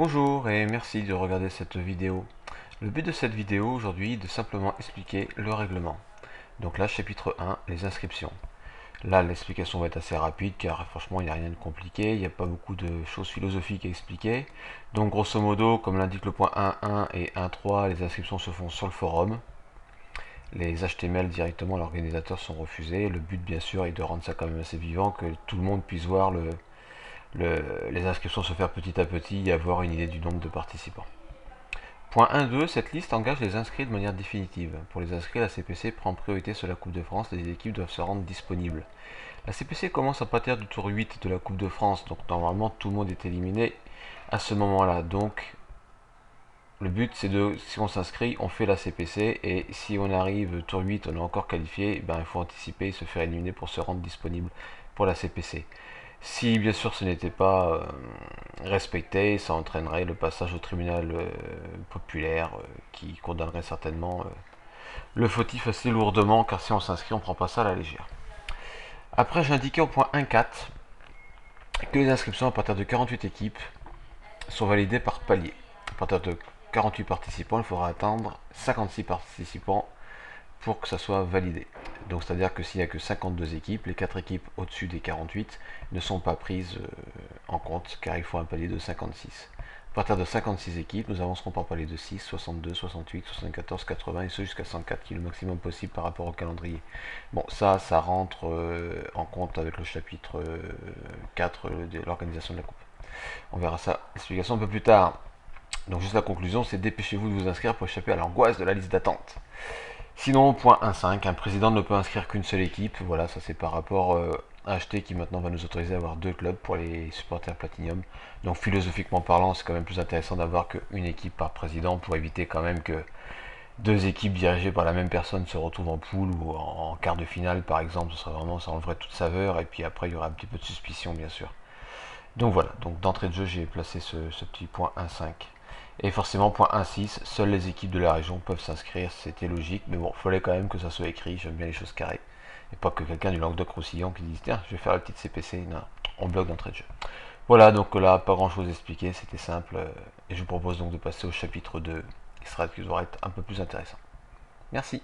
Bonjour et merci de regarder cette vidéo. Le but de cette vidéo aujourd'hui est de simplement expliquer le règlement. Donc là, chapitre 1, les inscriptions. Là, l'explication va être assez rapide car franchement, il n'y a rien de compliqué, il n'y a pas beaucoup de choses philosophiques à expliquer. Donc grosso modo, comme l'indique le point 1.1 et 1.3, les inscriptions se font sur le forum. Les HTML directement à l'organisateur sont refusés. Le but bien sûr est de rendre ça quand même assez vivant, que tout le monde puisse voir les inscriptions se faire petit à petit et avoir une idée du nombre de participants. Point 1.2, cette liste engage les inscrits de manière définitive. Pour les inscrits, la CPC prend priorité sur la Coupe de France, les équipes doivent se rendre disponibles. La CPC commence à partir du tour 8 de la Coupe de France, donc normalement tout le monde est éliminé à ce moment-là. Donc le but c'est de, si on s'inscrit, on fait la CPC, et si on arrive tour 8, on est encore qualifié, ben, il faut anticiper et se faire éliminer pour se rendre disponible pour la CPC. Si bien sûr ce n'était pas respecté, ça entraînerait le passage au tribunal populaire qui condamnerait certainement le fautif assez lourdement, car si on s'inscrit, on ne prend pas ça à la légère. Après, j'ai indiqué au point 1.4 que les inscriptions à partir de 48 équipes sont validées par palier. À partir de 48 participants, il faudra attendre 56 participants pour que ça soit validé. Donc c'est-à-dire que s'il n'y a que 52 équipes, les 4 équipes au-dessus des 48 ne sont pas prises en compte, car il faut un palier de 56. À partir de 56 équipes, nous avancerons par palier de 6, 62, 68, 74, 80 et ce jusqu'à 104, qui est le maximum possible par rapport au calendrier. Bon, ça rentre en compte avec le chapitre 4 de l'organisation de la coupe. On verra ça, l'explication un peu plus tard. Donc juste la conclusion, c'est dépêchez-vous de vous inscrire pour échapper à l'angoisse de la liste d'attente. Sinon, point 1.5, un président ne peut inscrire qu'une seule équipe. Voilà, ça c'est par rapport à HT qui maintenant va nous autoriser à avoir 2 clubs pour les supporters Platinum. Donc philosophiquement parlant, c'est quand même plus intéressant d'avoir qu'une équipe par président pour éviter quand même que 2 équipes dirigées par la même personne se retrouvent en poule ou en quart de finale par exemple. Ce serait vraiment, ça enlèverait toute saveur, et puis après il y aura un petit peu de suspicion bien sûr. Donc voilà, donc d'entrée de jeu j'ai placé ce petit point 1.5. Et forcément, point 1.6, seules les équipes de la région peuvent s'inscrire, c'était logique, mais bon, il fallait quand même que ça soit écrit, j'aime bien les choses carrées. Et pas que quelqu'un du Languedoc-Roussillon qui dise, tiens, je vais faire la petite CPC, non, on bloque d'entrée de jeu. Voilà, donc là, pas grand chose à expliquer, c'était simple, et je vous propose donc de passer au chapitre 2, qui devrait être un peu plus intéressant. Merci.